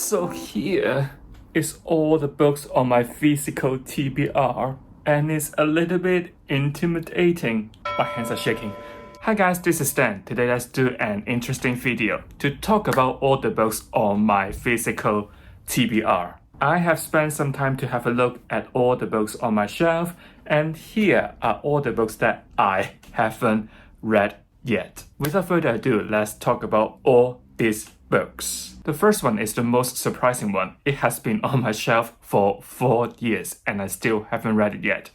So here is all the books on my physical TBR, and it's a little bit intimidating. My hands are shaking. Hi guys, this is Dan. Today let's do an interesting video to talk about all the books on my physical TBR. I have spent some time to have a look at all the books on my shelf, and here are all the books that I haven't read yet. Without further ado, let's talk about all these books. The first one is the most surprising one. It has been on my shelf for 4 years and I still haven't read it yet.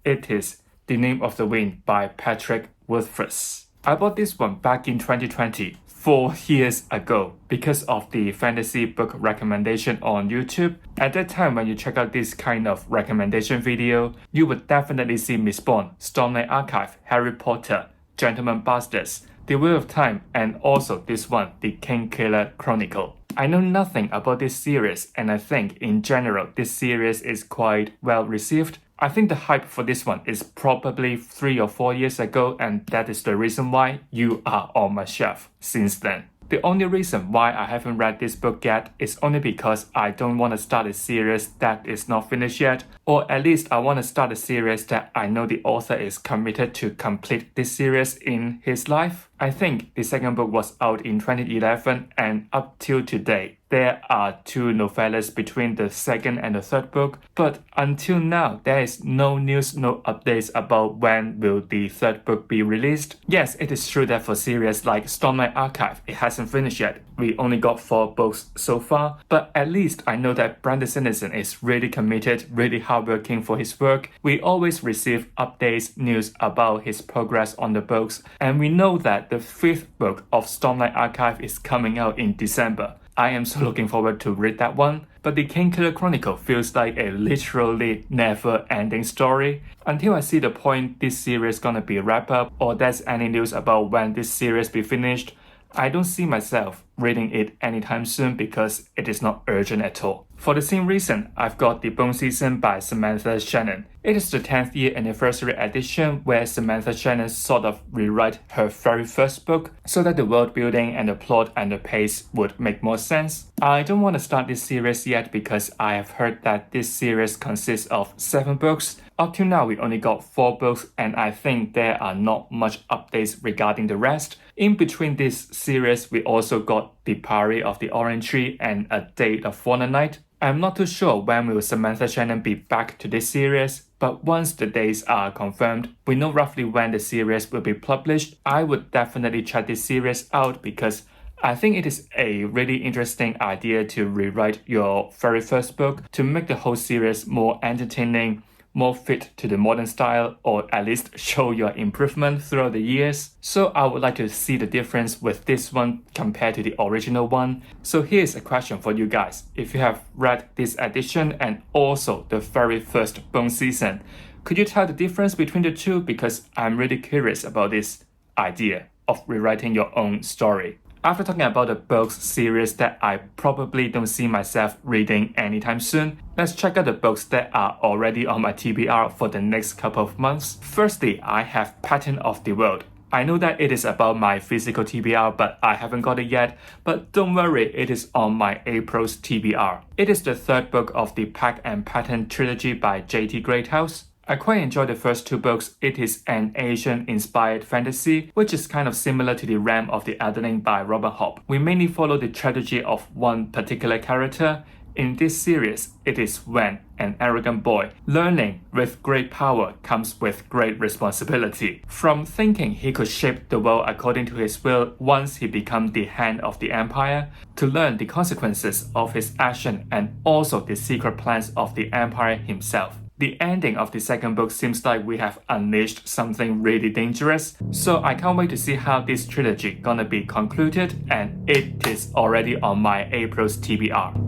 It is The Name of the Wind by Patrick Rothfuss. I bought this one back in 2020, 4 years ago, because of the fantasy book recommendation on YouTube. At that time, when you check out this kind of recommendation video, you would definitely see Miss Bond, Stormlight Archive, Harry Potter, Gentleman Bastards, The Wheel of Time, and also this one, The Kingkiller Chronicle. I know nothing about this series, and I think in general this series is quite well received. I think the hype for this one is probably 3 or 4 years ago, and that is the reason why you are on my shelf since then. The only reason why I haven't read this book yet is only because I don't want to start a series that is not finished yet, or at least I want to start a series that I know the author is committed to complete this series in his life. I think the second book was out in 2011, and up till today, there are 2 novellas between the second and the third book, but until now, there is no news, no updates about when will the third book be released. Yes, it is true that for series like Stormlight Archive, it hasn't finished yet. We only got 4 books so far, but at least I know that Brandon Sanderson is really committed, really hardworking for his work. We always receive updates, news about his progress on the books, and we know that the 5th book of Stormlight Archive is coming out in December. I am so looking forward to read that one, but the Kingkiller Chronicle feels like a literally never-ending story. Until I see the point this series gonna be wrapped up, or there's any news about when this series be finished, I don't see myself reading it anytime soon because it is not urgent at all. For the same reason, I've got The Bone Season by Samantha Shannon. It is the 10th year anniversary edition where Samantha Shannon sort of rewrite her very first book so that the world building and the plot and the pace would make more sense. I don't want to start this series yet because I have heard that this series consists of 7 books. Up till now, we only got 4 books, and I think there are not much updates regarding the rest. In between this series, we also got The Party of the Orange Tree and A Date of Fauna Night. I'm not too sure when will Samantha Shannon be back to this series, but once the dates are confirmed, we know roughly when the series will be published. I would definitely check this series out because I think it is a really interesting idea to rewrite your very first book to make the whole series more entertaining, more fit to the modern style, or at least show your improvement throughout the years. So I would like to see the difference with this one compared to the original one. So here's a question for you guys. If you have read this edition and also the very first Bone Season, could you tell the difference between the two? Because I'm really curious about this idea of rewriting your own story. After talking about the books series that I probably don't see myself reading anytime soon, let's check out the books that are already on my TBR for the next couple of months. Firstly, I have Pattern of the World. I know that it is about my physical TBR, but I haven't got it yet. But don't worry, it is on my April's TBR. It is the 3rd book of the Pack and Pattern trilogy by J.T. Greathouse. I quite enjoy the first 2 books. It is an Asian-inspired fantasy, which is kind of similar to The Realm of the Elderling by Robert Hobb. We mainly follow the tragedy of one particular character. In this series, it is Wen, an arrogant boy. Learning with great power comes with great responsibility. From thinking he could shape the world according to his will once he becomes the hand of the empire, to learn the consequences of his action and also the secret plans of the empire himself. The ending of the second book seems like we have unleashed something really dangerous, so I can't wait to see how this trilogy gonna be concluded, and it is already on my April's TBR.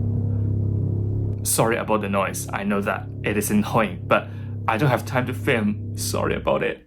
Sorry about the noise, I know that it is annoying, but I don't have time to film. Sorry about it.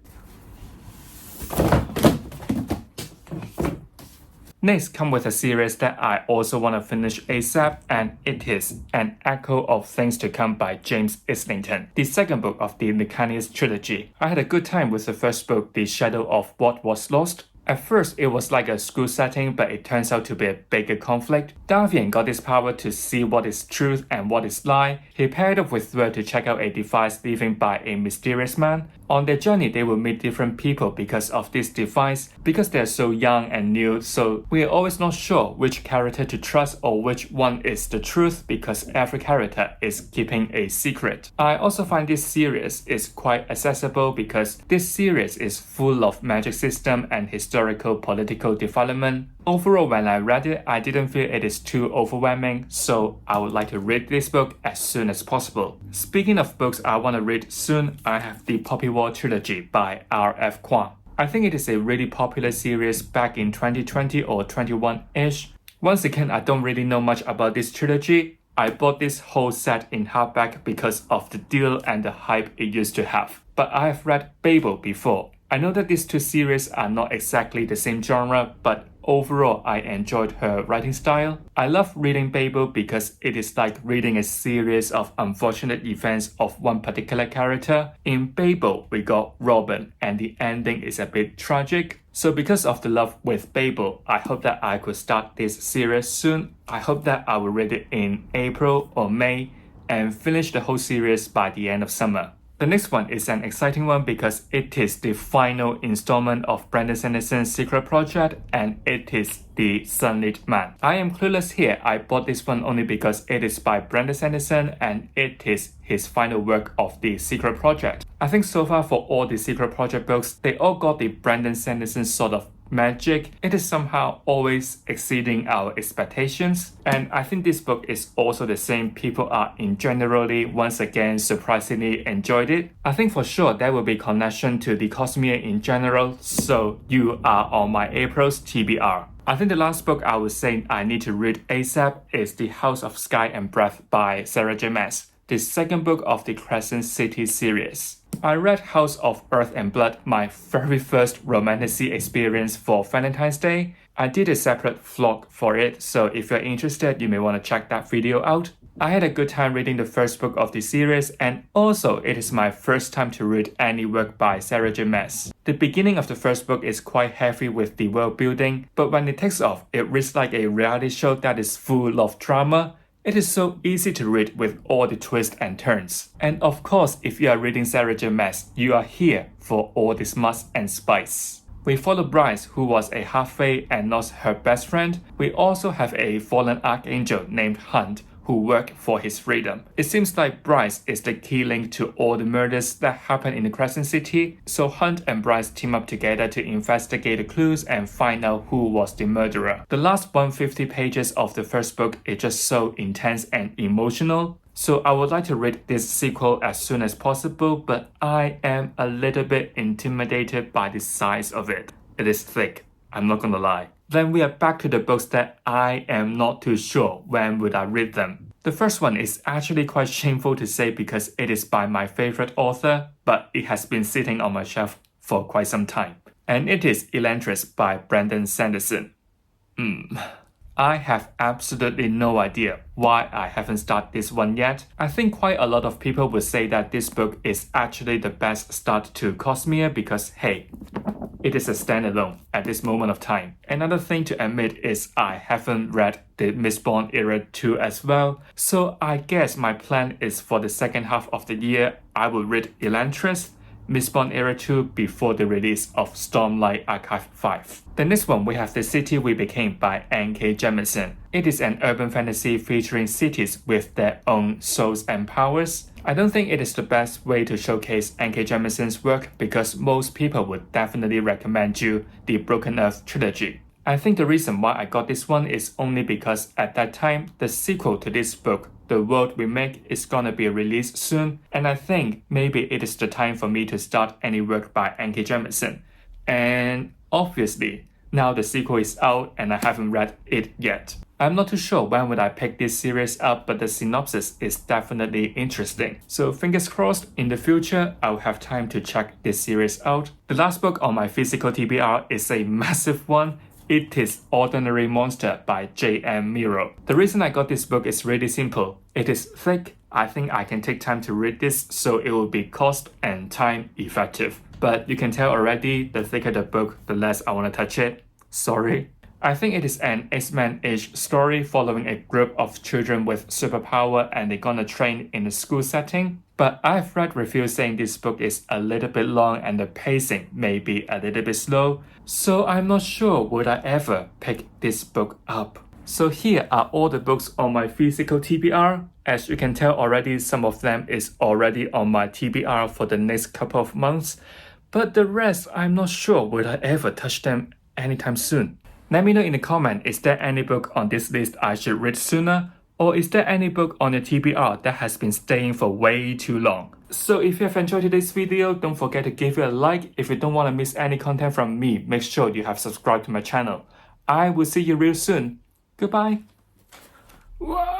Next come with a series that I also want to finish ASAP, and it is An Echo of Things to Come by James Islington, the 2nd book of the Licanius trilogy. I had a good time with the first book, The Shadow of What Was Lost. At first, it was like a school setting, but it turns out to be a bigger conflict. Davian got this power to see what is truth and what is lie. He paired up with Dwyer to check out a device leaving by a mysterious man. On their journey, they will meet different people because of this device, because they are so young and new, so we are always not sure which character to trust or which one is the truth because every character is keeping a secret. I also find this series is quite accessible because this series is full of magic system and historical political development. Overall, when I read it, I didn't feel it is too overwhelming, so I would like to read this book as soon as possible. Speaking of books I want to read soon, I have the Poppy War trilogy by R.F. Kuang. I think it is a really popular series back in 2020 or 21-ish. Once again, I don't really know much about this trilogy. I bought this whole set in hardback because of the deal and the hype it used to have. But I have read Babel before. I know that these two series are not exactly the same genre, but overall I enjoyed her writing style. I love reading Babel because it is like reading a series of unfortunate events of one particular character. In Babel, we got Robin, and the ending is a bit tragic. So because of the love with Babel, I hope that I could start this series soon. I hope that I will read it in April or May and finish the whole series by the end of summer. The next one is an exciting one because it is the final installment of Brandon Sanderson's secret project, and it is The Sunlit Man. I am clueless here. I bought this one only because it is by Brandon Sanderson and it is his final work of the secret project. I think so far for all the secret project books, they all got the Brandon Sanderson sort of magic. It is somehow always exceeding our expectations, and I think this book is also the same. People are in generally once again surprisingly enjoyed it. I think for sure there will be connection to the Cosmere in general, so you are on my April's TBR. I think the last book I would say I need to read ASAP is The House of Sky and Breath by Sarah J. Maas, the second book of the Crescent City series. I read House of Earth and Blood, my very first romantasy experience for Valentine's Day. I did a separate vlog for it, so if you're interested, you may want to check that video out. I had a good time reading the first book of the series, and also it is my first time to read any work by Sarah J. Maas. The beginning of the first book is quite heavy with the world building, but when it takes off, it reads like a reality show that is full of drama. It is so easy to read with all the twists and turns. And of course, if you are reading Sarah J. Maas, you are here for all the smuts and spice. We follow Bryce, who was a half-fae and lost her best friend. We also have a fallen archangel named Hunt, who work for his freedom. It seems like Bryce is the key link to all the murders that happen in the Crescent City, so Hunt and Bryce team up together to investigate the clues and find out who was the murderer. The last 150 pages of the first book is just so intense and emotional, so I would like to read this sequel as soon as possible, but I am a little bit intimidated by the size of it. It is thick, I'm not gonna lie. Then we are back to the books that I am not too sure when would I read them. The first one is actually quite shameful to say because it is by my favorite author, but it has been sitting on my shelf for quite some time. And it is Elantris by Brandon Sanderson. I have absolutely no idea why I haven't started this one yet. I think quite a lot of people would say that this book is actually the best start to Cosmere because hey, it is a standalone at this moment of time. Another thing to admit is I haven't read the Mistborn Era 2 as well, so I guess my plan is for the second half of the year I will read Elantris, Mistborn Era 2 before the release of Stormlight Archive 5. The next one we have The City We Became by N.K. Jemisin. It is an urban fantasy featuring cities with their own souls and powers. I don't think it is the best way to showcase N.K. Jemisin's work because most people would definitely recommend you the Broken Earth trilogy. I think the reason why I got this one is only because at that time, the sequel to this book, The World We Make, is gonna be released soon, and I think maybe it is the time for me to start any work by N.K. Jemisin. And obviously, now the sequel is out and I haven't read it yet. I'm not too sure when would I pick this series up, but the synopsis is definitely interesting. So fingers crossed, in the future, I'll have time to check this series out. The last book on my physical TBR is a massive one. It is Ordinary Monster by J.M. Miro. The reason I got this book is really simple. It is thick. I think I can take time to read this, so it will be cost and time effective. But you can tell already, the thicker the book, the less I want to touch it. Sorry. I think it is an X-Men-ish story following a group of children with superpower and they're gonna train in a school setting. But I've read reviews saying this book is a little bit long and the pacing may be a little bit slow. So I'm not sure would I ever pick this book up. So here are all the books on my physical TBR. As you can tell already, some of them is already on my TBR for the next couple of months. But the rest, I'm not sure would I ever touch them anytime soon. Let me know in the comment, is there any book on this list I should read sooner? Or is there any book on the TBR that has been staying for way too long? So if you have enjoyed today's video, don't forget to give it a like. If you don't want to miss any content from me, make sure you have subscribed to my channel. I will see you real soon. Goodbye. Wow.